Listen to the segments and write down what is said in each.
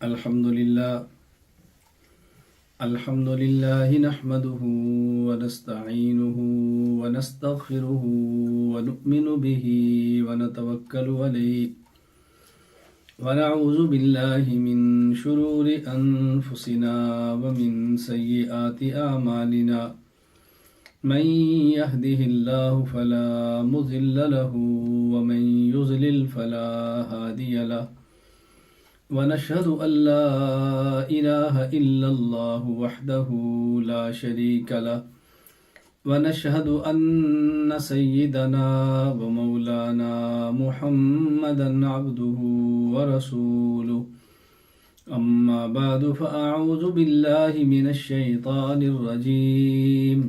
الحمد لله نحمده ونستعينه ونستغفره ونؤمن به ونتوكل عليه ونعوذ بالله من شرور أنفسنا ومن سيئات أعمالنا من يهده الله فلا مضل له ومن يضلل فلا هادي له ونشهد أن لا إله إلا الله وحده لا شريك له ونشهد أن سيدنا ومولانا محمدا عبده ورسوله أما بعد فأعوذ بالله من الشيطان الرجيم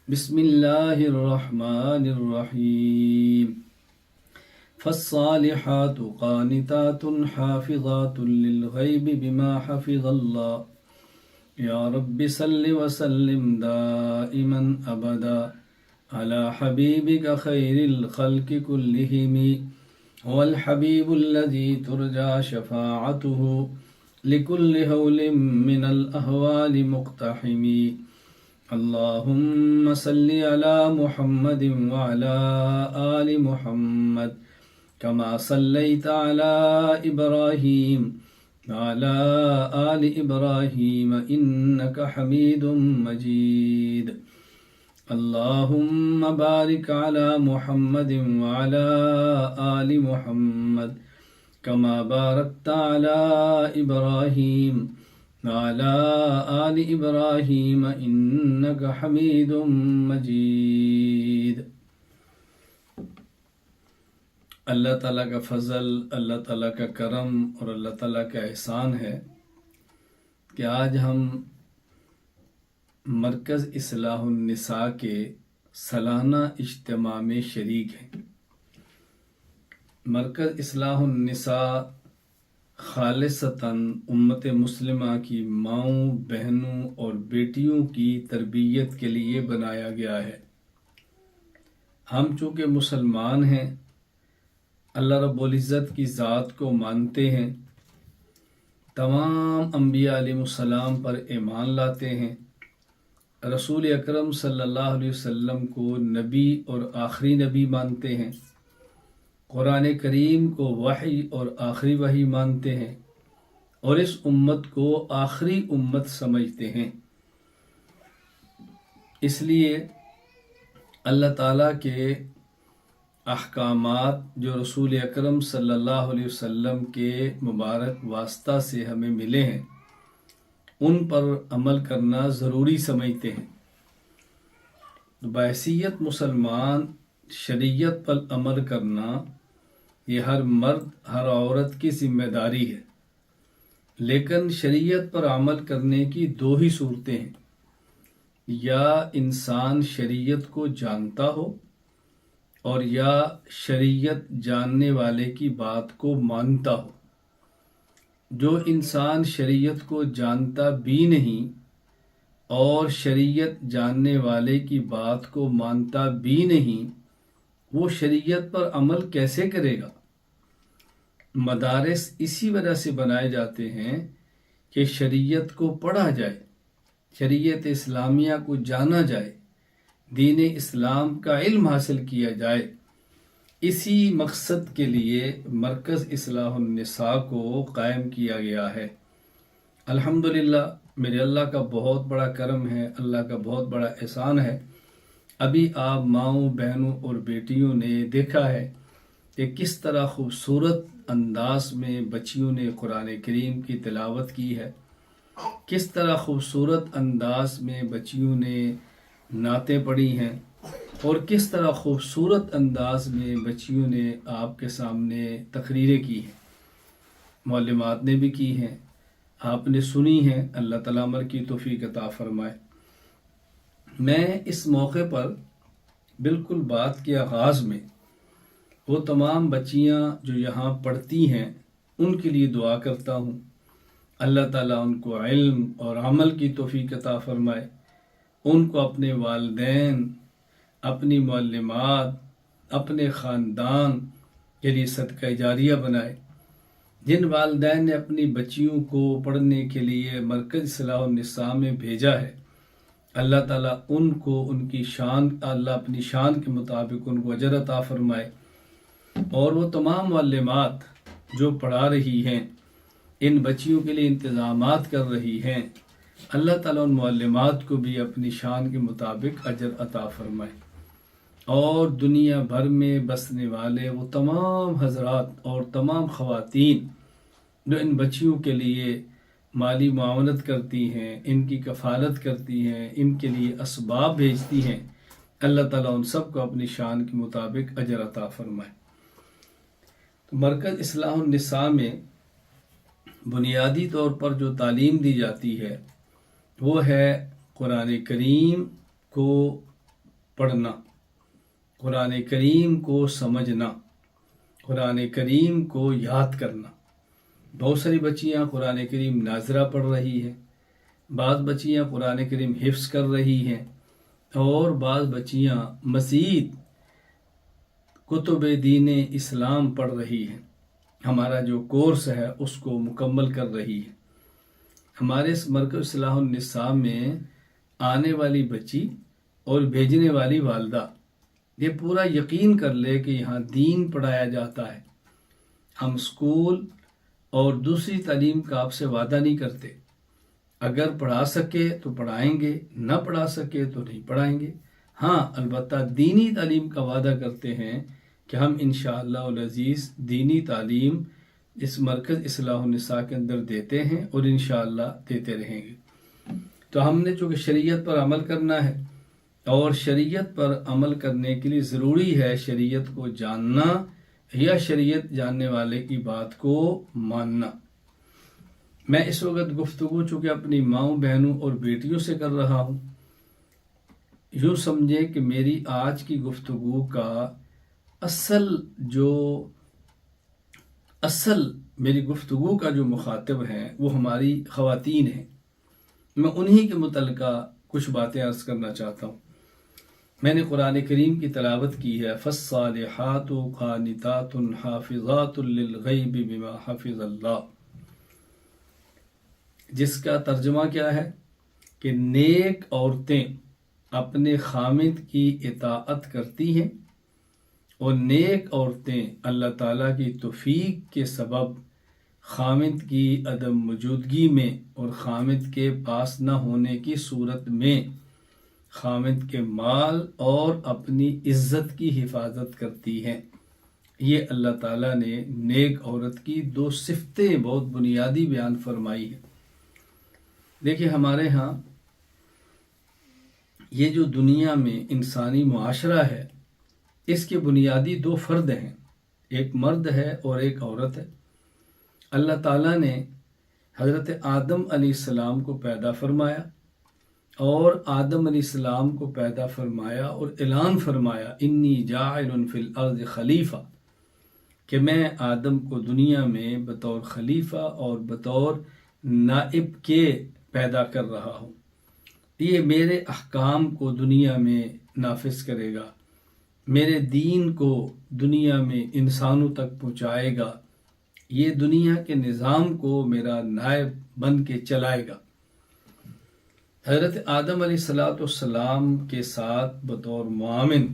بسم الله الرحمن الرحيم فالصالحات قانتات حافظات للغيب بما حفظ الله يا رب صل وسلم دائما أبدا على حبيبك خير الخلق كلهم هو الحبيب الذي ترجى شفاعته لكل هول من الأهوال مقتحم اللهم صل على محمد وعلى آل محمد كما صليت على إبراهيم وعلى آل إبراهيم إنك حميد مجيد اللهم بارك على محمد وعلى آل محمد كما باركت على إبراهيم وعلى آل إبراهيم إنك حميد مجيد۔ اللہ تعالیٰ کا فضل، اللہ تعالیٰ کا کرم اور اللہ تعالیٰ کا احسان ہے کہ آج ہم مرکز اصلاح النساء کے سالانہ اجتماع میں شریک ہیں۔ مرکز اصلاح النساء خالصتاً امت مسلمہ کی ماؤں، بہنوں اور بیٹیوں کی تربیت کے لیے بنایا گیا ہے۔ ہم چونکہ مسلمان ہیں، اللہ رب العزت کی ذات کو مانتے ہیں، تمام انبیاء علیہ السلام پر ایمان لاتے ہیں، رسول اکرم صلی اللہ علیہ وسلم کو نبی اور آخری نبی مانتے ہیں، قرآن کریم کو وحی اور آخری وحی مانتے ہیں، اور اس امت کو آخری امت سمجھتے ہیں۔ اس لیے اللہ تعالیٰ کے احکامات جو رسول اکرم صلی اللہ علیہ وسلم کے مبارک واسطہ سے ہمیں ملے ہیں، ان پر عمل کرنا ضروری سمجھتے ہیں۔ بحیثیت مسلمان شریعت پر عمل کرنا یہ ہر مرد، ہر عورت کی ذمہ داری ہے، لیکن شریعت پر عمل کرنے کی دو ہی صورتیں ہیں: یا انسان شریعت کو جانتا ہو اور یا شریعت جاننے والے کی بات کو مانتا ہو۔ جو انسان شریعت کو جانتا بھی نہیں اور شریعت جاننے والے کی بات کو مانتا بھی نہیں، وہ شریعت پر عمل کیسے کرے گا؟ مدارس اسی وجہ سے بنائے جاتے ہیں کہ شریعت کو پڑھا جائے، شریعت اسلامیہ کو جانا جائے، دین اسلام کا علم حاصل کیا جائے۔ اسی مقصد کے لیے مرکز اصلاح النساء کو قائم کیا گیا ہے۔ الحمدللہ میرے اللہ کا بہت بڑا کرم ہے، اللہ کا بہت بڑا احسان ہے۔ ابھی آپ ماؤں، بہنوں اور بیٹیوں نے دیکھا ہے کہ کس طرح خوبصورت انداز میں بچیوں نے قرآن کریم کی تلاوت کی ہے، کس طرح خوبصورت انداز میں بچیوں نے نعتیں پڑھی ہیں، اور کس طرح خوبصورت انداز میں بچیوں نے آپ کے سامنے تقریریں کی ہیں، معلمات نے بھی کی ہیں، آپ نے سنی ہیں۔ اللہ تعالیٰ عمل کی توفیق عطا فرمائے۔ میں اس موقع پر بالکل بات کے آغاز میں وہ تمام بچیاں جو یہاں پڑھتی ہیں ان کے لیے دعا کرتا ہوں، اللہ تعالیٰ ان کو علم اور عمل کی توفیق عطا فرمائے، ان کو اپنے والدین، اپنی معلمات، اپنے خاندان کے لیے صدقہ جاریہ بنائے۔ جن والدین نے اپنی بچیوں کو پڑھنے کے لیے مرکز اصلاح النساء میں بھیجا ہے، اللہ تعالیٰ ان کو ان کی شان، اللہ اپنی شان کے مطابق ان کو اجر عطا فرمائے، اور وہ تمام معلمات جو پڑھا رہی ہیں، ان بچیوں کے لیے انتظامات کر رہی ہیں، اللہ تعالیٰ ان معلمات کو بھی اپنی شان کے مطابق اجر عطا فرمائے، اور دنیا بھر میں بسنے والے وہ تمام حضرات اور تمام خواتین جو ان بچیوں کے لیے مالی معاونت کرتی ہیں، ان کی کفالت کرتی ہیں، ان کے لیے اسباب بھیجتی ہیں، اللہ تعالیٰ ان سب کو اپنی شان کے مطابق اجر عطا فرمائے۔ تو مرکز اصلاح النساء میں بنیادی طور پر جو تعلیم دی جاتی ہے وہ ہے قرآن کریم کو پڑھنا، قرآن کریم کو سمجھنا، قرآن کریم کو یاد کرنا۔ بہت ساری بچیاں قرآن کریم ناظرہ پڑھ رہی ہیں، بعض بچیاں قرآن کریم حفظ کر رہی ہیں، اور بعض بچیاں مزید کتب دین اسلام پڑھ رہی ہیں، ہمارا جو کورس ہے اس کو مکمل کر رہی ہے۔ ہمارے اس مرکز اصلاح النساء میں آنے والی بچی اور بھیجنے والی والدہ یہ پورا یقین کر لے کہ یہاں دین پڑھایا جاتا ہے۔ ہم اسکول اور دوسری تعلیم کا آپ سے وعدہ نہیں کرتے، اگر پڑھا سکے تو پڑھائیں گے، نہ پڑھا سکے تو نہیں پڑھائیں گے۔ ہاں البتہ دینی تعلیم کا وعدہ کرتے ہیں کہ ہم انشاءاللہ العزیز دینی تعلیم اس مرکز اصلاح النساء کے اندر دیتے ہیں اور انشاءاللہ دیتے رہیں گے۔ تو ہم نے چونکہ شریعت پر عمل کرنا ہے، اور شریعت پر عمل کرنے کے لیے ضروری ہے شریعت کو جاننا یا شریعت جاننے والے کی بات کو ماننا۔ میں اس وقت گفتگو چونکہ اپنی ماؤں، بہنوں اور بیٹیوں سے کر رہا ہوں، یوں سمجھے کہ میری آج کی گفتگو کا میری گفتگو کا جو مخاطب ہیں وہ ہماری خواتین ہیں۔ میں انہی کے متعلقہ کچھ باتیں عرض کرنا چاہتا ہوں۔ میں نے قرآن کریم کی تلاوت کی ہے، فالصالحات قانتات حافظات للغیب بما حفظ اللہ، جس کا ترجمہ کیا ہے کہ نیک عورتیں اپنے خامد کی اطاعت کرتی ہیں، اور نیک عورتیں اللہ تعالیٰ کی توفیق کے سبب خامد کی عدم موجودگی میں اور خامد کے پاس نہ ہونے کی صورت میں خامد کے مال اور اپنی عزت کی حفاظت کرتی ہیں۔ یہ اللہ تعالیٰ نے نیک عورت کی دو صفتیں بہت بنیادی بیان فرمائی ہیں۔ دیکھیں ہمارے ہاں یہ جو دنیا میں انسانی معاشرہ ہے، اس کے بنیادی دو فرد ہیں، ایک مرد ہے اور ایک عورت ہے۔ اللہ تعالیٰ نے حضرت آدم علیہ السلام کو پیدا فرمایا، اور آدم علیہ السلام کو پیدا فرمایا اور اعلان فرمایا، انی جاعل فی الارض خلیفہ، کہ میں آدم کو دنیا میں بطور خلیفہ اور بطور نائب کے پیدا کر رہا ہوں، یہ میرے احکام کو دنیا میں نافذ کرے گا، میرے دین کو دنیا میں انسانوں تک پہنچائے گا، یہ دنیا کے نظام کو میرا نائب بن کے چلائے گا۔ حضرت آدم علیہ السلام کے ساتھ بطور معاون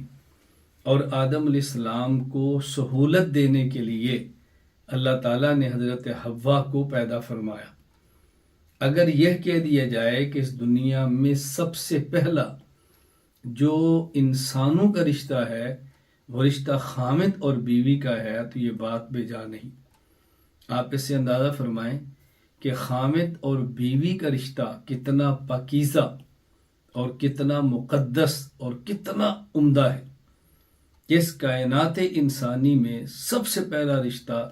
اور آدم علیہ السلام کو سہولت دینے کے لیے اللہ تعالیٰ نے حضرت حوا کو پیدا فرمایا۔ اگر یہ کہہ دیا جائے کہ اس دنیا میں سب سے پہلا جو انسانوں کا رشتہ ہے وہ رشتہ خامد اور بیوی کا ہے، تو یہ بات بے جا نہیں۔ آپ اس سے اندازہ فرمائیں کہ خامد اور بیوی کا رشتہ کتنا پاکیزہ اور کتنا مقدس اور کتنا عمدہ ہے کہ اس کائنات انسانی میں سب سے پہلا رشتہ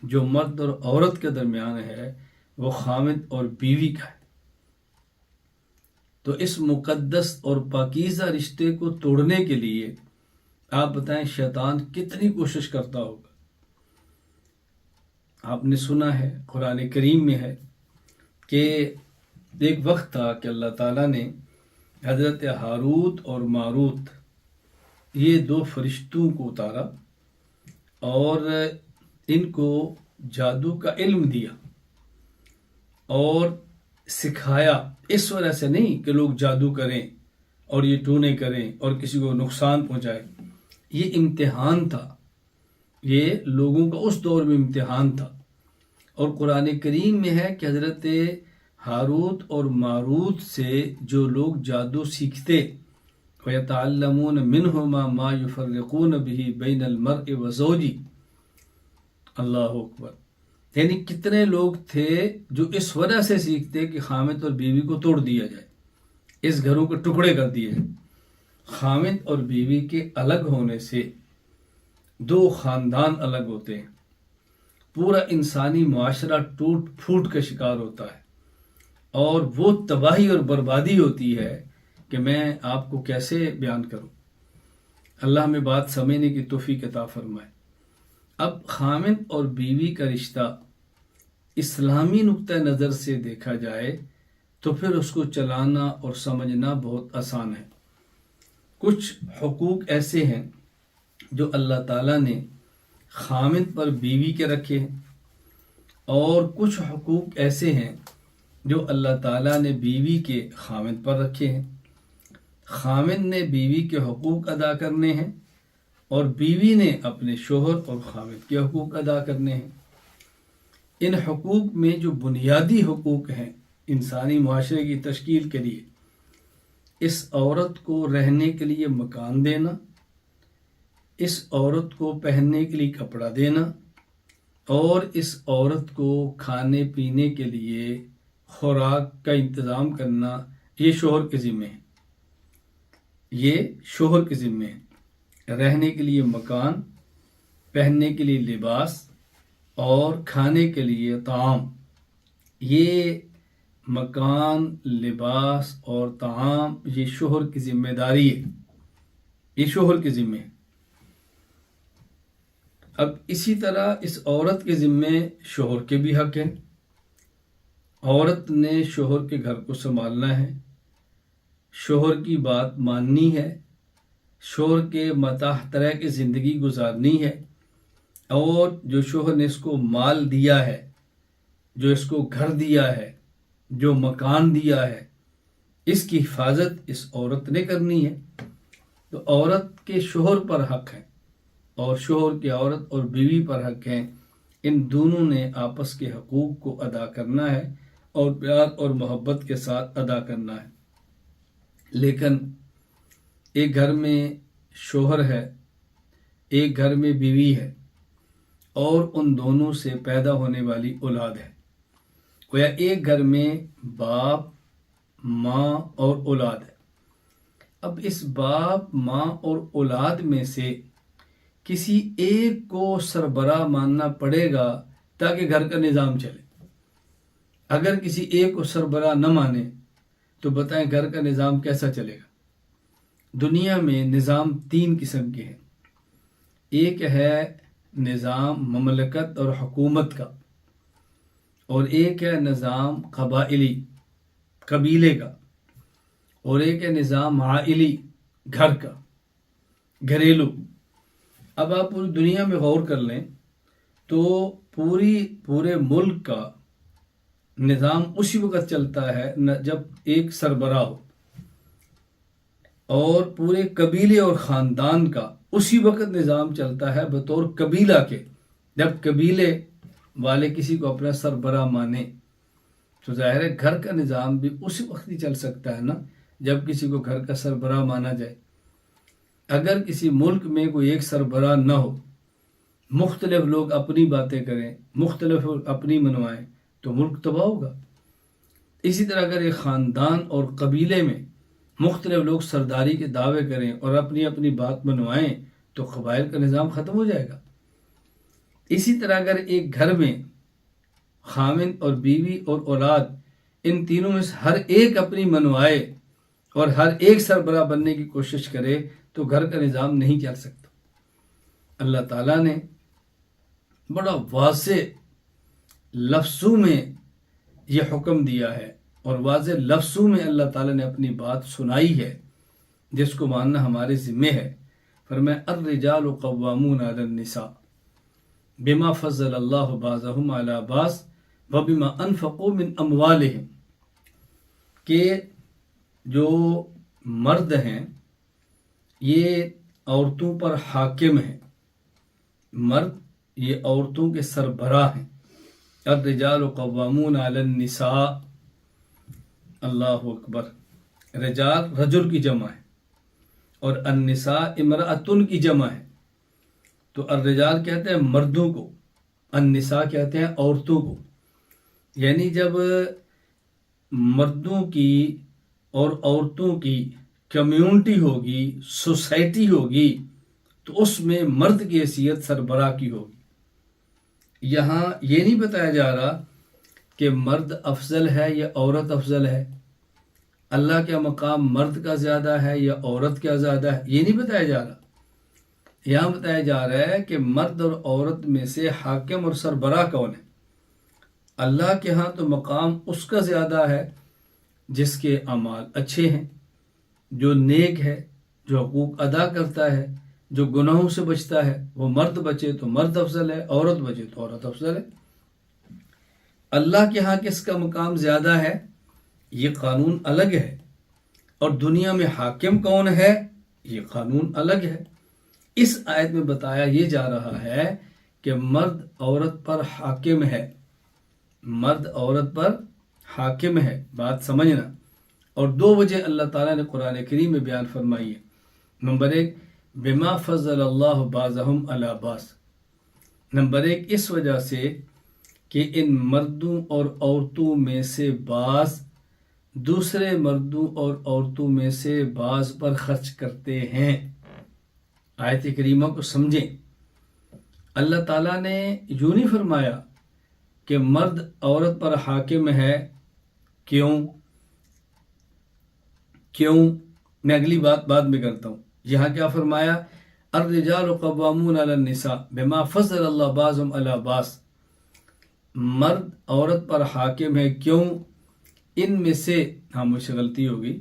جو مرد اور عورت کے درمیان ہے وہ خامد اور بیوی کا ہے۔ تو اس مقدس اور پاکیزہ رشتے کو توڑنے کے لیے آپ بتائیں شیطان کتنی کوشش کرتا ہوگا۔ آپ نے سنا ہے، قرآن کریم میں ہے کہ ایک وقت تھا کہ اللہ تعالیٰ نے حضرت ہاروت اور ماروت یہ دو فرشتوں کو اتارا، اور ان کو جادو کا علم دیا اور سکھایا، اس وجہ سے نہیں کہ لوگ جادو کریں اور یہ ٹونے کریں اور کسی کو نقصان پہنچائے. یہ امتحان تھا، یہ لوگوں کا اس دور میں امتحان تھا. اور قرآن کریم میں ہے کہ حضرت ہاروت اور ماروت سے جو لوگ جادو سیکھتے، وَيَتَعَلَّمُونَ مِنْهُمَا مَا يُفَرِّقُونَ بِهِ بَيْنَ الْمَرْءِ وَزَوْجِهِ. اللہ اکبر. یعنی کتنے لوگ تھے جو اس وجہ سے سیکھتے کہ خامد اور بیوی کو توڑ دیا جائے، اس گھروں کے ٹکڑے کر دیے جائے. خامد اور بیوی کے الگ ہونے سے دو خاندان الگ ہوتے ہیں، پورا انسانی معاشرہ ٹوٹ پھوٹ کا شکار ہوتا ہے، اور وہ تباہی اور بربادی ہوتی ہے کہ میں آپ کو کیسے بیان کروں. اللہ ہمیں بات سمجھنے کی توفیق عطا فرمائے. اب خامد اور بیوی کا رشتہ اسلامی نقطہ نظر سے دیکھا جائے تو پھر اس کو چلانا اور سمجھنا بہت آسان ہے. کچھ حقوق ایسے ہیں جو اللہ تعالیٰ نے خامد پر بیوی کے رکھے ہیں، اور کچھ حقوق ایسے ہیں جو اللہ تعالیٰ نے بیوی کے خامد پر رکھے ہیں. خامد نے بیوی کے حقوق ادا کرنے ہیں اور بیوی نے اپنے شوہر اور خامد کے حقوق ادا کرنے ہیں. ان حقوق میں جو بنیادی حقوق ہیں انسانی معاشرے کی تشکیل کے لیے، اس عورت کو رہنے کے لیے مکان دینا، اس عورت کو پہننے کے لیے کپڑا دینا، اور اس عورت کو کھانے پینے کے لیے خوراک کا انتظام کرنا، یہ شوہر کے ذمہ ہے. یہ شوہر کے ذمہ ہے. رہنے کے لیے مکان، پہننے کے لیے لباس اور کھانے کے لیے طعام. یہ مکان، لباس اور طعام یہ شوہر کی ذمہ داری ہے، یہ شوہر کے ذمہ ہے. اب اسی طرح اس عورت کے ذمہ شوہر کے بھی حق ہیں. عورت نے شوہر کے گھر کو سنبھالنا ہے، شوہر کی بات ماننی ہے، شوہر کے متاح طرح کی زندگی گزارنی ہے، اور جو شوہر نے اس کو مال دیا ہے، جو اس کو گھر دیا ہے، جو مکان دیا ہے، اس کی حفاظت اس عورت نے کرنی ہے. تو عورت کے شوہر پر حق ہے اور شوہر کے عورت اور بیوی پر حق ہیں. ان دونوں نے آپس کے حقوق کو ادا کرنا ہے اور پیار اور محبت کے ساتھ ادا کرنا ہے. لیکن ایک گھر میں شوہر ہے، ایک گھر میں بیوی ہے، اور ان دونوں سے پیدا ہونے والی اولاد ہے. گویا ایک گھر میں باپ، ماں اور اولاد ہے. اب اس باپ، ماں اور اولاد میں سے کسی ایک کو سربراہ ماننا پڑے گا تاکہ گھر کا نظام چلے. اگر کسی ایک کو سربراہ نہ مانے تو بتائیں گھر کا نظام کیسا چلے گا؟ دنیا میں نظام تین قسم کے ہیں. ایک ہے نظام مملکت اور حکومت کا، اور ایک ہے نظام قبائلی، قبیلے کا، اور ایک ہے نظام عائلی، گھر کا، گھریلو. اب آپ پوری دنیا میں غور کر لیں تو پورے ملک کا نظام اسی وقت چلتا ہے جب ایک سربراہ ہو، اور پورے قبیلے اور خاندان کا اسی وقت نظام چلتا ہے بطور قبیلہ کے جب قبیلے والے کسی کو اپنا سربراہ مانے. تو ظاہر ہے گھر کا نظام بھی اسی وقت ہی چل سکتا ہے نا جب کسی کو گھر کا سربراہ مانا جائے. اگر کسی ملک میں کوئی ایک سربراہ نہ ہو، مختلف لوگ اپنی باتیں کریں، مختلف لوگ اپنی منوائیں، تو ملک تباہ ہوگا. اسی طرح اگر ایک خاندان اور قبیلے میں مختلف لوگ سرداری کے دعوے کریں اور اپنی اپنی بات منوائیں تو قبائل کا نظام ختم ہو جائے گا. اسی طرح اگر ایک گھر میں خامند اور بیوی اور اولاد، ان تینوں میں سے ہر ایک اپنی منوائے اور ہر ایک سربراہ بننے کی کوشش کرے تو گھر کا نظام نہیں چل سکتا. اللہ تعالیٰ نے بڑا واضح لفظوں میں یہ حکم دیا ہے، اور واضح لفظوں میں اللہ تعالیٰ نے اپنی بات سنائی ہے جس کو ماننا ہمارے ذمہ ہے. فرمایا الرجال قوامون علی النساء، بما فضل اللہ بعضهم علی بعض وبما انفقوا من اموالهم، کہ جو مرد ہیں یہ عورتوں پر حاکم ہیں، مرد یہ عورتوں کے سربراہ ہیں۔ الرجال قوامون علی النساء، اللہ اکبر، رجال رجل کی جمع ہے اور النساء امرأتن کی جمع ہے، تو الرجال کہتے ہیں مردوں کو، النساء کہتے ہیں عورتوں کو۔ یعنی جب مردوں کی اور عورتوں کی کمیونٹی ہوگی، سوسائٹی ہوگی، تو اس میں مرد کی حیثیت سربراہ کی ہوگی۔ یہاں یہ نہیں بتایا جا رہا کہ مرد افضل ہے یا عورت افضل ہے، اللہ کا مقام مرد کا زیادہ ہے یا عورت کا زیادہ ہے، یہ نہیں بتایا جا رہا۔ یہاں بتایا جا رہا ہے کہ مرد اور عورت میں سے حاکم اور سربراہ کون ہے۔ اللہ کے ہاں تو مقام اس کا زیادہ ہے جس کے اعمال اچھے ہیں، جو نیک ہے، جو حقوق ادا کرتا ہے، جو گناہوں سے بچتا ہے، وہ مرد بچے تو مرد افضل ہے، عورت بچے تو عورت افضل ہے۔ اللہ کے ہاں کس کا مقام زیادہ ہے، یہ قانون الگ ہے، اور دنیا میں حاکم کون ہے، یہ قانون الگ ہے۔ اس آیت میں بتایا یہ جا رہا ہے کہ مرد عورت پر حاکم ہے، مرد عورت پر حاکم ہے، بات سمجھنا۔ اور دو وجہ اللہ تعالیٰ نے قرآن کریم میں بیان فرمائی ہے۔ نمبر 1 بما فضل اللہ بعضهم علی بعض، نمبر 1 اس وجہ سے کہ ان مردوں اور عورتوں میں سے بعض دوسرے مردوں اور عورتوں میں سے بعض پر خرچ کرتے ہیں۔ آیت کریمہ کو سمجھیں، اللہ تعالیٰ نے یوں نہیں فرمایا کہ مرد عورت پر حاکم ہے۔ کیوں میں اگلی بات بعد میں کرتا ہوں۔ یہاں کیا فرمایا، الرجال قوامون علی النساء بما فضل اللہ بعضهم علی بعض، مرد عورت پر حاکم ہے، کیوں؟ ان میں سے، ہاں مجھ سے غلطی ہوگی،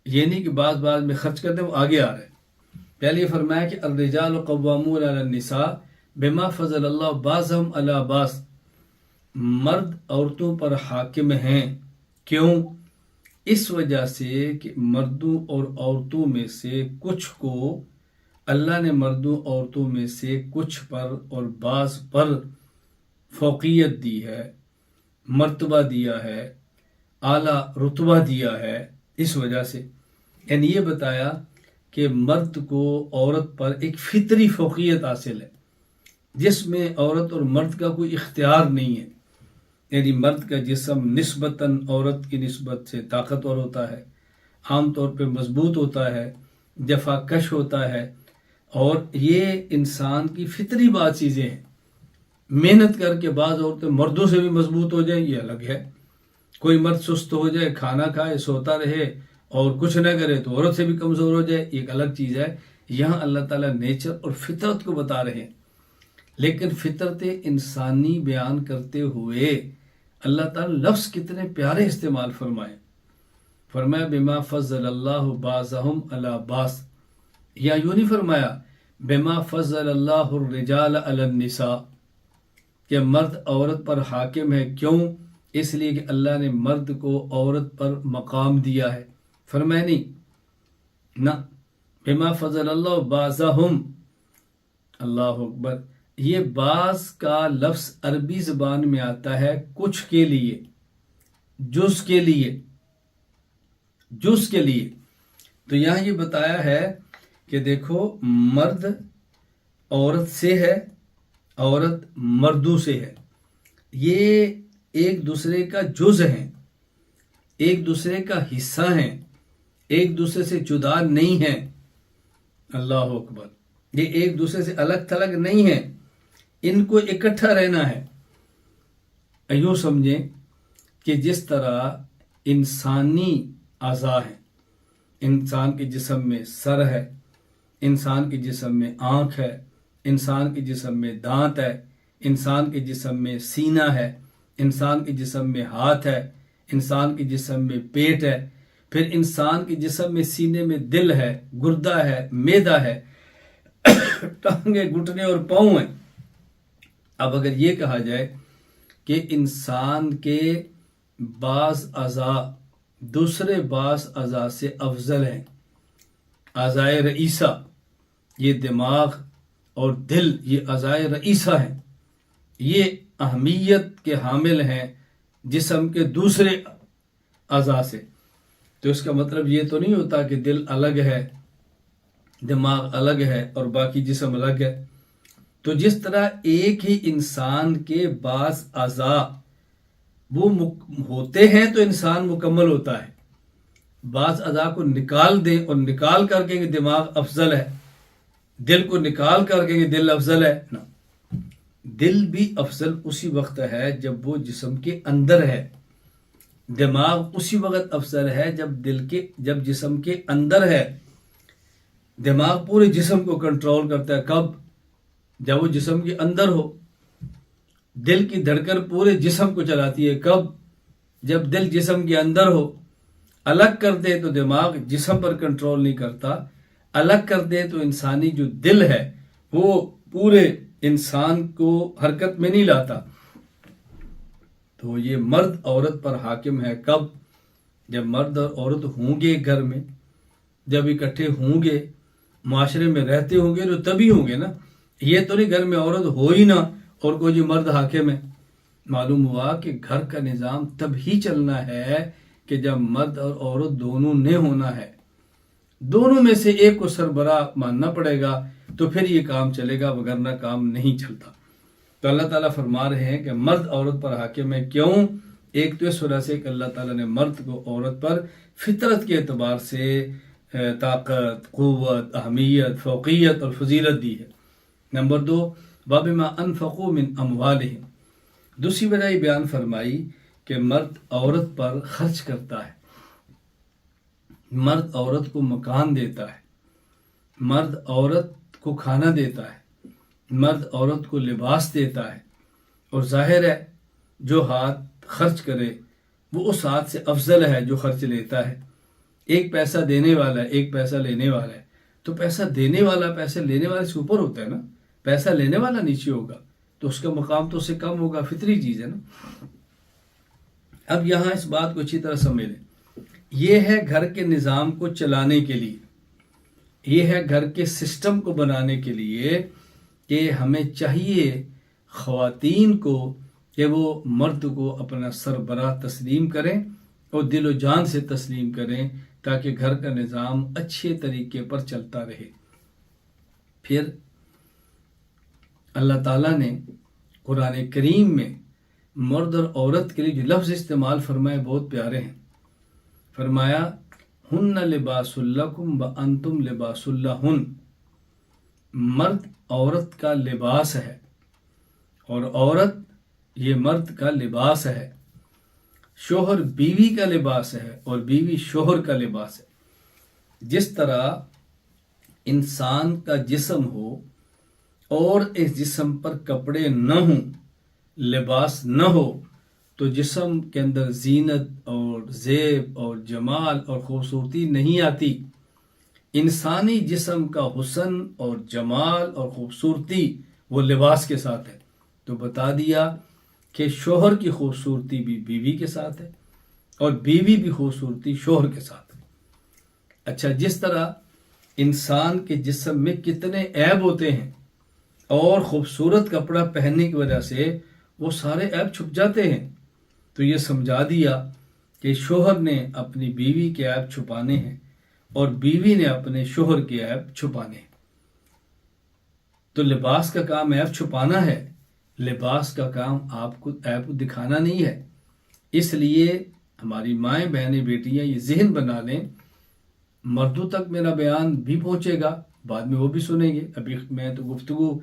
یہ نہیں کہ بعض میں خرچ کرتے ہیں، وہ آگے آ رہا ہے۔ پہلے یہ فرمایا کہ الرجال قوامون علی النساء بما فضل اللہ بعضهم علی بعض، مرد عورتوں پر حاکم ہیں، کیوں؟ اس وجہ سے کہ مردوں اور عورتوں میں سے کچھ کو اللہ نے مردوں عورتوں میں سے کچھ پر اور بعض پر فوقیت دی ہے، مرتبہ دیا ہے، اعلیٰ رتبہ دیا ہے۔ اس وجہ سے یعنی یہ بتایا کہ مرد کو عورت پر ایک فطری فوقیت حاصل ہے، جس میں عورت اور مرد کا کوئی اختیار نہیں ہے۔ یعنی مرد کا جسم نسبتاً عورت کی نسبت سے طاقتور ہوتا ہے، عام طور پہ مضبوط ہوتا ہے، جفا کش ہوتا ہے، اور یہ انسان کی فطری بات چیزیں ہیں۔ محنت کر کے بعض عورتیں مردوں سے بھی مضبوط ہو جائیں، یہ الگ ہے۔ کوئی مرد سست ہو جائے، کھانا کھائے، سوتا رہے اور کچھ نہ کرے تو عورت سے بھی کمزور ہو جائے، یہ ایک الگ چیز ہے۔ یہاں اللہ تعالیٰ نیچر اور فطرت کو بتا رہے ہیں، لیکن فطرت انسانی بیان کرتے ہوئے اللہ تعالیٰ لفظ کتنے پیارے استعمال فرمائے۔ فرمایا بما فضل اللہ بعضهم علی بعض، یا یوں نہیں فرمایا بما فضل اللہ الرجال علی النساء، کہ مرد عورت پر حاکم ہے، کیوں؟ اس لیے کہ اللہ نے مرد کو عورت پر مقام دیا ہے۔ فرمایا نہیں، نہ، بما فضل اللہ بعضهم، اللہ اکبر، یہ بعض کا لفظ عربی زبان میں آتا ہے کچھ کے لیے، جز کے لیے، جز کے لیے۔ تو یہاں یہ بتایا ہے کہ دیکھو، مرد عورت سے ہے، عورت مردوں سے ہے، یہ ایک دوسرے کا جز ہیں، ایک دوسرے کا حصہ ہیں، ایک دوسرے سے جدا نہیں ہیں۔ اللہ اکبر، یہ ایک دوسرے سے الگ تھلگ نہیں ہیں، ان کو اکٹھا رہنا ہے۔ یوں سمجھیں کہ جس طرح انسانی اعضاء ہیں، انسان کے جسم میں سر ہے، انسان کے جسم میں آنکھ ہے، انسان کے جسم میں دانت ہے، انسان کے جسم میں سینہ ہے، انسان کے جسم میں ہاتھ ہے، انسان کے جسم میں پیٹ ہے، پھر انسان کے جسم میں سینے میں دل ہے، گردہ ہے، معدہ ہے، ٹانگیں گھٹنے اور پاؤں ہیں۔ اب اگر یہ کہا جائے کہ انسان کے بعض اعضاء دوسرے بعض اعضاء سے افضل ہیں، اعضائے رئیسہ یہ دماغ اور دل یہ اعضائے رئیسہ ہیں، یہ اہمیت کے حامل ہیں جسم کے دوسرے اعضاء سے، تو اس کا مطلب یہ تو نہیں ہوتا کہ دل الگ ہے، دماغ الگ ہے اور باقی جسم الگ ہے۔ تو جس طرح ایک ہی انسان کے بعض اعضاء وہ ہوتے ہیں تو انسان مکمل ہوتا ہے، بعض اعضاء کو نکال دیں اور نکال کر کے دماغ افضل ہے، دل کو نکال کر کے دل افضل ہے نا، دل بھی افضل اسی وقت ہے جب وہ جسم کے اندر ہے، دماغ اسی وقت افضل ہے جب جسم کے اندر ہے۔ دماغ پورے جسم کو کنٹرول کرتا ہے، کب؟ جب وہ جسم کے اندر ہو۔ دل کی دھڑکن پورے جسم کو چلاتی ہے، کب؟ جب دل جسم کے اندر ہو۔ الگ کر دے تو دماغ جسم پر کنٹرول نہیں کرتا، الگ کر دے تو انسانی جو دل ہے وہ پورے انسان کو حرکت میں نہیں لاتا۔ تو یہ مرد عورت پر حاکم ہے، کب؟ جب مرد اور عورت ہوں گے گھر میں، جب اکٹھے ہوں گے، معاشرے میں رہتے ہوں گے تو تبھی ہوں گے نا، یہ تو نہیں گھر میں عورت ہو ہی نہ اور کوئی مرد حاکم ہے۔ معلوم ہوا کہ گھر کا نظام تب ہی چلنا ہے کہ جب مرد اور عورت دونوں نے ہونا ہے، دونوں میں سے ایک کو سربراہ ماننا پڑے گا تو پھر یہ کام چلے گا، وگرنہ کام نہیں چلتا۔ تو اللہ تعالیٰ فرما رہے ہیں کہ مرد عورت پر حاکم ہے، کیوں؟ ایک تو اس وجہ سے کہ اللہ تعالیٰ نے مرد کو عورت پر فطرت کے اعتبار سے طاقت، قوت، اہمیت، فوقیت اور فضیلت دی ہے۔ نمبر 2، وَبِمَا أَنفَقُوا مِنْ أَمْوَالِهِمْ، دوسری وجہ یہ بیان فرمائی کہ مرد عورت پر خرچ کرتا ہے، مرد عورت کو مکان دیتا ہے، مرد عورت کو کھانا دیتا ہے، مرد عورت کو لباس دیتا ہے، اور ظاہر ہے جو ہاتھ خرچ کرے وہ اس ہاتھ سے افضل ہے جو خرچ لیتا ہے۔ ایک پیسہ دینے والا ہے، ایک پیسہ لینے والا ہے، تو پیسہ دینے والا پیسہ لینے والے سے اوپر ہوتا ہے نا، پیسہ لینے والا نیچے ہوگا تو اس کا مقام تو اس سے کم ہوگا، فطری چیز ہے نا۔ اب یہاں اس بات کو اچھی طرح سمجھ لیں، یہ ہے گھر کے نظام کو چلانے کے لیے، یہ ہے گھر کے سسٹم کو بنانے کے لیے کہ ہمیں چاہیے خواتین کو کہ وہ مرد کو اپنا سربراہ تسلیم کریں اور دل و جان سے تسلیم کریں تاکہ گھر کا نظام اچھے طریقے پر چلتا رہے۔ پھر اللہ تعالیٰ نے قرآن کریم میں مرد اور عورت کے لیے جو لفظ استعمال فرمائے بہت پیارے ہیں۔ فرمایا ہن لباس لکم وانتم لباس لہن، مرد عورت کا لباس ہے اور عورت یہ مرد کا لباس ہے، شوہر بیوی کا لباس ہے اور بیوی شوہر کا لباس ہے۔ جس طرح انسان کا جسم ہو اور اس جسم پر کپڑے نہ ہوں، لباس نہ ہو، تو جسم کے اندر زینت اور زیب اور جمال اور خوبصورتی نہیں آتی۔ انسانی جسم کا حسن اور جمال اور خوبصورتی وہ لباس کے ساتھ ہے۔ تو بتا دیا کہ شوہر کی خوبصورتی بھی بیوی کے ساتھ ہے اور بیوی بھی خوبصورتی شوہر کے ساتھ ہے۔ اچھا، جس طرح انسان کے جسم میں کتنے عیب ہوتے ہیں اور خوبصورت کپڑا پہننے کی وجہ سے وہ سارے عیب چھپ جاتے ہیں، تو یہ سمجھا دیا کہ شوہر نے اپنی بیوی کے عیب چھپانے ہیں اور بیوی نے اپنے شوہر کے عیب چھپانے ہیں۔ تو لباس کا کام عیب چھپانا ہے، لباس کا کام آپ کو عیب دکھانا نہیں ہے۔ اس لیے ہماری مائیں، بہنیں، بیٹیاں یہ ذہن بنا لیں، مردوں تک میرا بیان بھی پہنچے گا، بعد میں وہ بھی سنیں گے، ابھی میں تو گفتگو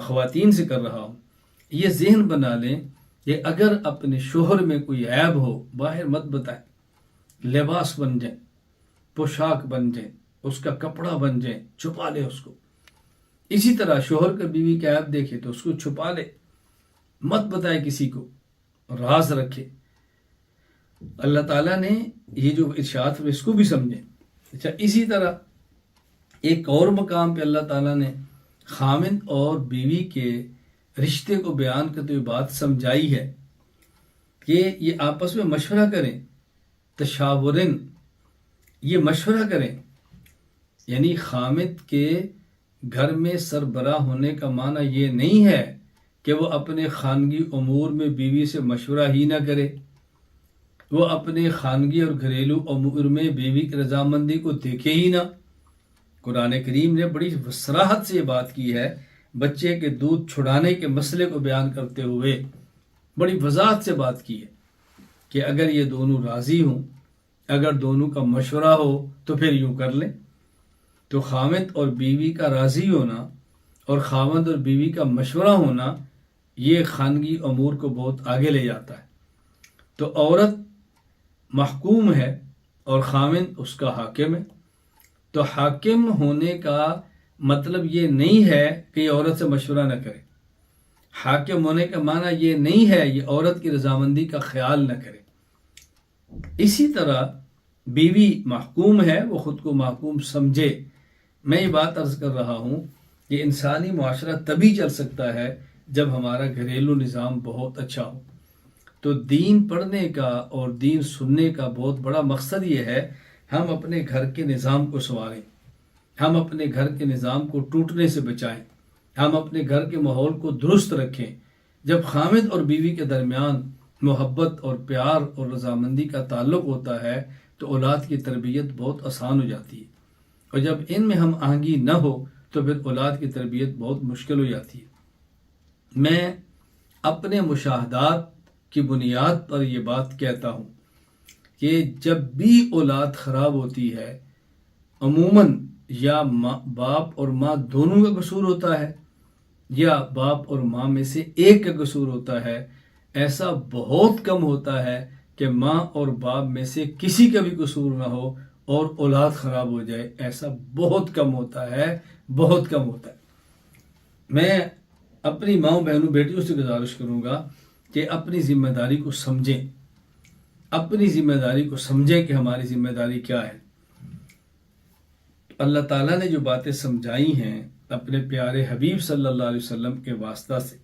خواتین سے کر رہا ہوں۔ یہ ذہن بنا لیں کہ اگر اپنے شوہر میں کوئی عیب ہو باہر مت بتائیں، لباس بن جائیں، پوشاک بن جائیں، اس کا کپڑا بن جائیں، چھپا لے اس کو۔ اسی طرح شوہر کا بیوی کا عیب دیکھے تو اس کو چھپا لے، مت بتائے کسی کو، راز رکھے۔ اللہ تعالیٰ نے یہ جو ارشاد اس کو بھی سمجھیں۔ اچھا، اسی طرح ایک اور مقام پہ اللہ تعالیٰ نے خامند اور بیوی کے رشتے کو بیان کرتے ہوئے بات سمجھائی ہے کہ یہ آپس میں مشورہ کریں، تشاورن، یہ مشورہ کریں. یعنی خامد کے گھر میں سربراہ ہونے کا معنی یہ نہیں ہے کہ وہ اپنے خانگی امور میں بیوی سے مشورہ ہی نہ کرے، وہ اپنے خانگی اور گھریلو امور میں بیوی کی رضامندی کو دیکھے ہی نہ. قرآن کریم نے بڑی صراحت سے یہ بات کی ہے، بچے کے دودھ چھڑانے کے مسئلے کو بیان کرتے ہوئے بڑی وضاحت سے بات کی ہے کہ اگر یہ دونوں راضی ہوں، اگر دونوں کا مشورہ ہو تو پھر یوں کر لیں. تو خامد اور بیوی کا راضی ہونا اور خامد اور بیوی کا مشورہ ہونا یہ خانگی امور کو بہت آگے لے جاتا ہے. تو عورت محکوم ہے اور خامد اس کا حاکم ہے. تو حاکم ہونے کا مطلب یہ نہیں ہے کہ یہ عورت سے مشورہ نہ کرے. حاکم ہونے کا معنی یہ نہیں ہے یہ عورت کی رضامندی کا خیال نہ کرے. اسی طرح بیوی محکوم ہے، وہ خود کو محکوم سمجھے. میں یہ بات عرض کر رہا ہوں کہ انسانی معاشرہ تبھی چل سکتا ہے جب ہمارا گھریلو نظام بہت اچھا ہو. تو دین پڑھنے کا اور دین سننے کا بہت بڑا مقصد یہ ہے ہم اپنے گھر کے نظام کو سنواریں، ہم اپنے گھر کے نظام کو ٹوٹنے سے بچائیں، ہم اپنے گھر کے ماحول کو درست رکھیں. جب خامد اور بیوی کے درمیان محبت اور پیار اور رضامندی کا تعلق ہوتا ہے تو اولاد کی تربیت بہت آسان ہو جاتی ہے، اور جب ان میں ہم آہنگی نہ ہو تو پھر اولاد کی تربیت بہت مشکل ہو جاتی ہے. میں اپنے مشاہدات کی بنیاد پر یہ بات کہتا ہوں کہ جب بھی اولاد خراب ہوتی ہے عموماً یا باپ اور ماں دونوں کا قصور ہوتا ہے یا باپ اور ماں میں سے ایک کا قصور ہوتا ہے. ایسا بہت کم ہوتا ہے کہ ماں اور باپ میں سے کسی کا بھی قصور نہ ہو اور اولاد خراب ہو جائے. ایسا بہت کم ہوتا ہے، بہت کم ہوتا ہے. میں اپنی ماؤں بہنوں بیٹیوں سے گزارش کروں گا کہ اپنی ذمہ داری کو سمجھیں، اپنی ذمہ داری کو سمجھیں کہ ہماری ذمہ داری کیا ہے. اللہ تعالیٰ نے جو باتیں سمجھائی ہیں اپنے پیارے حبیب صلی اللہ علیہ وسلم کے واسطہ سے،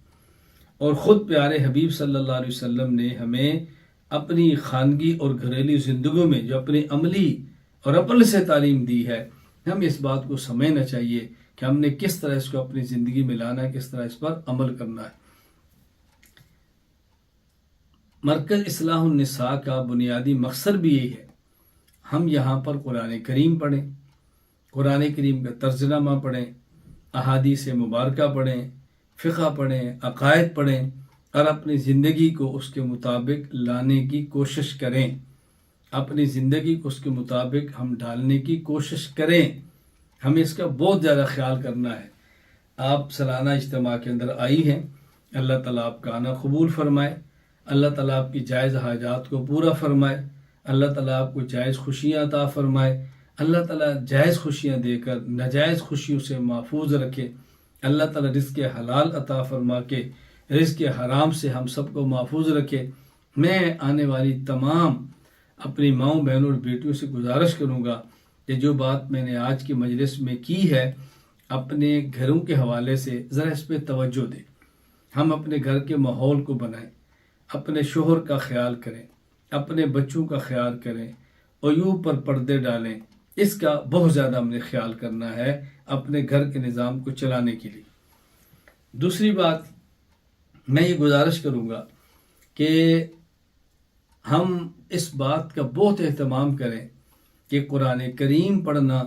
اور خود پیارے حبیب صلی اللہ علیہ وسلم نے ہمیں اپنی خانگی اور گھریلو زندگیوں میں جو اپنی عملی اور عقل سے تعلیم دی ہے، ہم اس بات کو سمجھنا چاہیے کہ ہم نے کس طرح اس کو اپنی زندگی میں لانا ہے، کس طرح اس پر عمل کرنا ہے. مرکز اصلاح النساء کا بنیادی مقصد بھی یہی ہے. ہم یہاں پر قرآن کریم پڑھیں، قرآن کریم کا ترجمہ پڑھیں، احادیث مبارکہ پڑھیں، فقہ پڑھیں، عقائد پڑھیں اور اپنی زندگی کو اس کے مطابق لانے کی کوشش کریں. اپنی زندگی کو اس کے مطابق ہم ڈالنے کی کوشش کریں. ہمیں اس کا بہت زیادہ خیال کرنا ہے. آپ سالانہ اجتماع کے اندر آئی ہیں، اللہ تعالیٰ آپ کا آنا قبول فرمائے، اللہ تعالیٰ آپ کی جائز حاجات کو پورا فرمائے، اللہ تعالیٰ آپ کو جائز خوشیاں عطا فرمائے، اللہ تعالیٰ جائز خوشیاں دے کر ناجائز خوشیوں سے محفوظ رکھے، اللہ تعالیٰ رزق حلال عطا فرما کے رزق حرام سے ہم سب کو محفوظ رکھے. میں آنے والی تمام اپنی ماؤں بہنوں اور بیٹیوں سے گزارش کروں گا کہ جو بات میں نے آج کی مجلس میں کی ہے اپنے گھروں کے حوالے سے ذرا اس پہ توجہ دیں. ہم اپنے گھر کے ماحول کو بنائیں، اپنے شوہر کا خیال کریں، اپنے بچوں کا خیال کریں، عیوب پر پردے ڈالیں. اس کا بہت زیادہ ہم نے خیال کرنا ہے اپنے گھر کے نظام کو چلانے کے لیے. دوسری بات میں یہ گزارش کروں گا کہ ہم اس بات کا بہت اہتمام کریں کہ قرآن کریم پڑھنا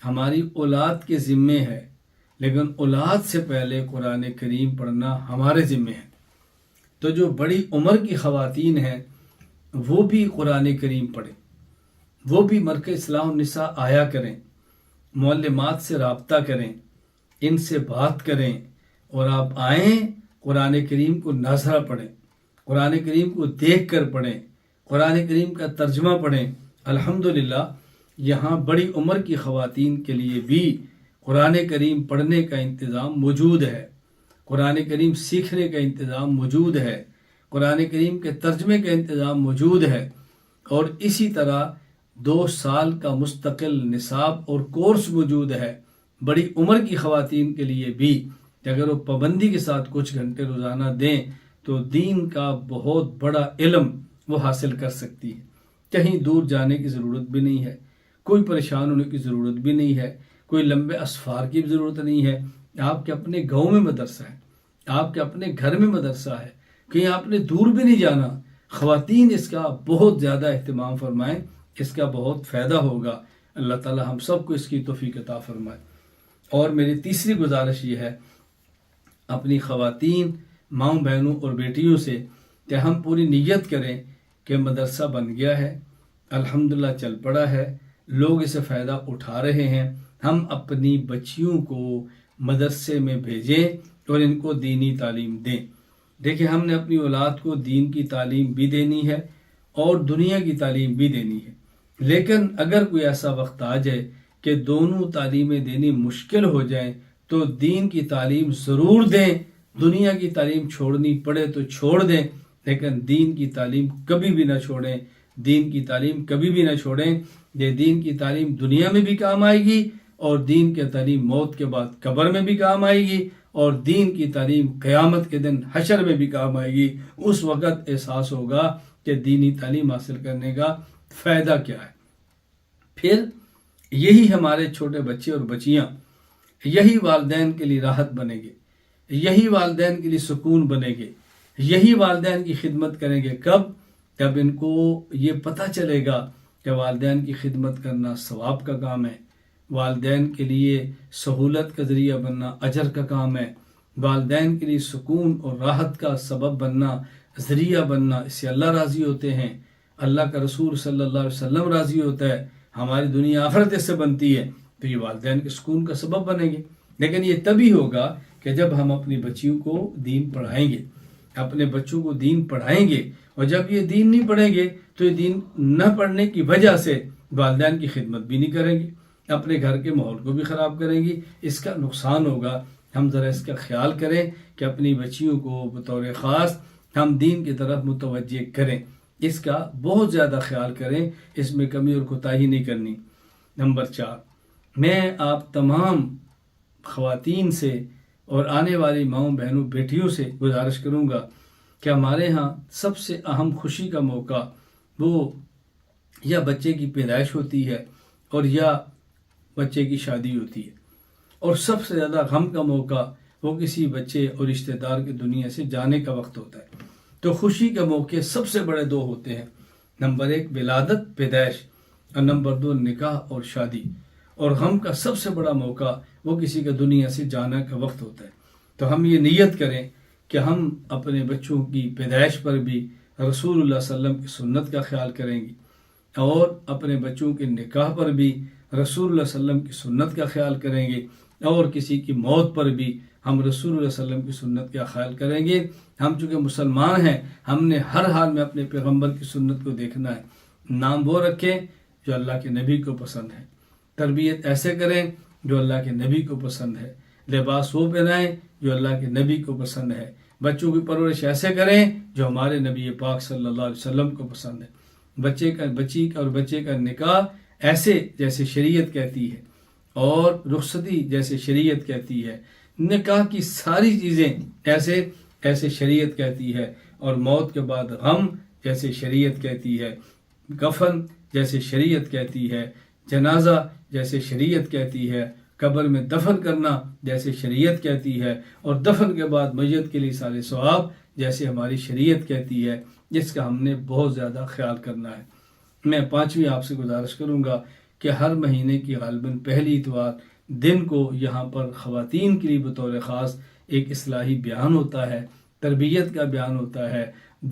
ہماری اولاد کے ذمے ہے، لیکن اولاد سے پہلے قرآن کریم پڑھنا ہمارے ذمے ہے. تو جو بڑی عمر کی خواتین ہیں وہ بھی قرآن کریم پڑھیں، وہ بھی مرکز اصلاح النساء آیا کریں، معلمات سے رابطہ کریں، ان سے بات کریں، اور آپ آئیں قرآن کریم کو ناظرہ پڑھیں، قرآن کریم کو دیکھ کر پڑھیں، قرآن کریم کا ترجمہ پڑھیں. الحمدللہ یہاں بڑی عمر کی خواتین کے لیے بھی قرآن کریم پڑھنے کا انتظام موجود ہے، قرآن کریم سیکھنے کا انتظام موجود ہے، قرآن کریم کے ترجمے کا انتظام موجود ہے. اور اسی طرح 2 سال کا مستقل نصاب اور کورس موجود ہے بڑی عمر کی خواتین کے لیے بھی کہ اگر وہ پابندی کے ساتھ کچھ گھنٹے روزانہ دیں تو دین کا بہت بڑا علم وہ حاصل کر سکتی ہے۔ کہیں دور جانے کی ضرورت بھی نہیں ہے، کوئی پریشان ہونے کی ضرورت بھی نہیں ہے، کوئی لمبے اسفار کی بھی ضرورت نہیں ہے۔ آپ کے اپنے گاؤں میں مدرسہ ہے، آپ کے اپنے گھر میں مدرسہ ہے، کہیں آپ نے دور بھی نہیں جانا۔ خواتین اس کا بہت زیادہ اہتمام فرمائیں، اس کا بہت فائدہ ہوگا۔ اللہ تعالی ہم سب کو اس کی توفیق عطا فرمائے۔ اور میری تیسری گزارش یہ ہے اپنی خواتین ماؤں بہنوں اور بیٹیوں سے کہ ہم پوری نیت کریں کہ مدرسہ بن گیا ہے، الحمدللہ چل پڑا ہے، لوگ اسے فائدہ اٹھا رہے ہیں، ہم اپنی بچیوں کو مدرسے میں بھیجیں اور ان کو دینی تعلیم دیں۔ دیکھیں ہم نے اپنی اولاد کو دین کی تعلیم بھی دینی ہے اور دنیا کی تعلیم بھی دینی ہے، لیکن اگر کوئی ایسا وقت آ جائے کہ دونوں تعلیمیں دینی مشکل ہو جائیں تو دین کی تعلیم ضرور دیں، دنیا کی تعلیم چھوڑنی پڑے تو چھوڑ دیں، لیکن دین کی تعلیم کبھی بھی نہ چھوڑیں، دین کی تعلیم کبھی بھی نہ چھوڑیں۔ یہ دین کی تعلیم دنیا میں بھی کام آئے گی اور دین کی تعلیم موت کے بعد قبر میں بھی کام آئے گی اور دین کی تعلیم قیامت کے دن حشر میں بھی کام آئے گی۔ اس وقت احساس ہوگا کہ دینی تعلیم حاصل کرنے کا فائدہ کیا ہے۔ پھر یہی ہمارے چھوٹے بچے اور بچیاں یہی والدین کے لیے راحت بنیں گے، یہی والدین کے لیے سکون بنے گے، یہی والدین کی خدمت کریں گے۔ کب ان کو یہ پتہ چلے گا کہ والدین کی خدمت کرنا ثواب کا کام ہے، والدین کے لیے سہولت کا ذریعہ بننا اجر کا کام ہے، والدین کے لیے سکون اور راحت کا سبب بننا، ذریعہ بننا، اس سے اللہ راضی ہوتے ہیں، اللہ کا رسول صلی اللہ علیہ وسلم راضی ہوتا ہے، ہماری دنیا آخرت اس سے بنتی ہے، تو یہ والدین کے سکون کا سبب بنیں گے۔ لیکن یہ تبھی ہوگا کہ جب ہم اپنی بچیوں کو دین پڑھائیں گے، اپنے بچوں کو دین پڑھائیں گے، اور جب یہ دین نہیں پڑھیں گے تو یہ دین نہ پڑھنے کی وجہ سے والدین کی خدمت بھی نہیں کریں گے، اپنے گھر کے ماحول کو بھی خراب کریں گی، اس کا نقصان ہوگا۔ ہم ذرا اس کا خیال کریں کہ اپنی بچیوں کو بطور خاص ہم دین کی طرف متوجہ کریں، اس کا بہت زیادہ خیال کریں، اس میں کمی اور کوتاہی نہیں کرنی۔ نمبر 4، میں آپ تمام خواتین سے اور آنے والی ماؤں بہنوں بیٹیوں سے گزارش کروں گا کہ ہمارے ہاں سب سے اہم خوشی کا موقع وہ یا بچے کی پیدائش ہوتی ہے اور یا بچے کی شادی ہوتی ہے، اور سب سے زیادہ غم کا موقع وہ کسی بچے اور رشتہ دار کی دنیا سے جانے کا وقت ہوتا ہے۔ تو خوشی کے موقع سب سے بڑے 2 ہوتے ہیں، نمبر 1 ولادت پیدائش اور نمبر 2 نکاح اور شادی، اور غم کا سب سے بڑا موقع وہ کسی کا دنیا سے جانا کا وقت ہوتا ہے۔ تو ہم یہ نیت کریں کہ ہم اپنے بچوں کی پیدائش پر بھی رسول اللہ صلی اللہ علیہ وسلم کی سنت کا خیال کریں گے، اور اپنے بچوں کے نکاح پر بھی رسول اللہ صلی اللہ علیہ وسلم کی سنت کا خیال کریں گے، اور کسی کی موت پر بھی ہم رسول اللہ صلی اللہ علیہ وسلم کی سنت کا خیال کریں گے۔ ہم چونکہ مسلمان ہیں، ہم نے ہر حال میں اپنے پیغمبر کی سنت کو دیکھنا ہے۔ نام وہ رکھیں جو اللہ کے نبی کو پسند ہے، تربیت ایسے کریں جو اللہ کے نبی کو پسند ہے، لباس وہ پہنائیں جو اللہ کے نبی کو پسند ہے، بچوں کی پرورش ایسے کریں جو ہمارے نبی پاک صلی اللہ علیہ وسلم کو پسند ہے، بچے کا نکاح ایسے جیسے شریعت کہتی ہے، اور رخصتی جیسے شریعت کہتی ہے، نکاح کی ساری چیزیں ایسے شریعت کہتی ہے، اور موت کے بعد غم جیسے شریعت کہتی ہے، کفن جیسے شریعت کہتی ہے، جنازہ جیسے شریعت کہتی ہے، قبر میں دفن کرنا جیسے شریعت کہتی ہے، اور دفن کے بعد میت کے لیے سارے ثواب جیسے ہماری شریعت کہتی ہے، جس کا ہم نے بہت زیادہ خیال کرنا ہے۔ میں 5ویں آپ سے گزارش کروں گا کہ ہر مہینے کی غالباً پہلی اتوار دن کو یہاں پر خواتین کے لیے بطور خاص ایک اصلاحی بیان ہوتا ہے، تربیت کا بیان ہوتا ہے،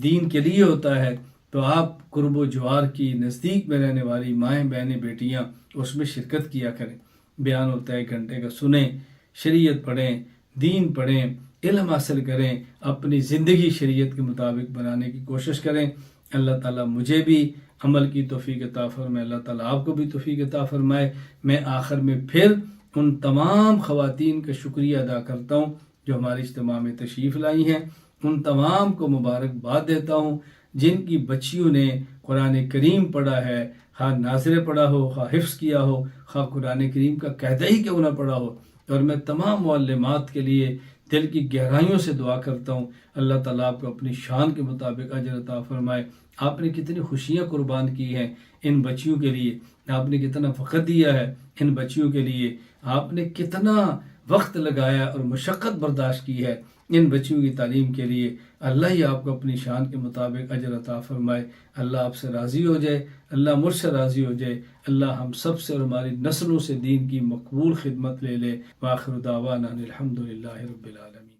دین کے لیے ہوتا ہے۔ تو آپ قرب و جوار کی نزدیک میں رہنے والی مائیں بہنیں بیٹیاں اس میں شرکت کیا کریں۔ بیان ہوتا ہے 1 گھنٹے کا، سنیں، شریعت پڑھیں، دین پڑھیں، علم حاصل کریں، اپنی زندگی شریعت کے مطابق بنانے کی کوشش کریں۔ اللہ تعالیٰ مجھے بھی عمل کی توفیق عطا فرمائے، اللہ تعالیٰ آپ کو بھی توفیق عطا فرمائے۔ میں آخر میں پھر ان تمام خواتین کا شکریہ ادا کرتا ہوں جو ہمارے اجتماع میں تشریف لائی ہیں، ان تمام کو مبارکباد دیتا ہوں جن کی بچیوں نے قرآن کریم پڑھا ہے، خواہ ناظرے پڑھا ہو، خواہ حفظ کیا ہو، خواہ قرآن کریم کا قاعدہ ہی کیوں نہ پڑھا ہو. اور میں تمام معلمات کے لیے دل کی گہرائیوں سے دعا کرتا ہوں، اللہ تعالیٰ آپ کو اپنی شان کے مطابق اجر عطا فرمائے. آپ نے کتنی خوشیاں قربان کی ہیں ان بچیوں کے لیے، آپ نے کتنا وقت دیا ہے ان بچیوں کے لیے، آپ نے کتنا وقت لگایا اور مشقت برداشت کی ہے ان بچیوں کی تعلیم کے لیے. اللہ ہی آپ کو اپنی شان کے مطابق اجر عطا فرمائے. اللہ آپ سے راضی ہو جائے، اللہ مجھ سے راضی ہو جائے، اللہ ہم سب سے اور ہماری نسلوں سے دین کی مقبول خدمت لے لے. وآخر دعوانا الحمدللہ رب العالمین.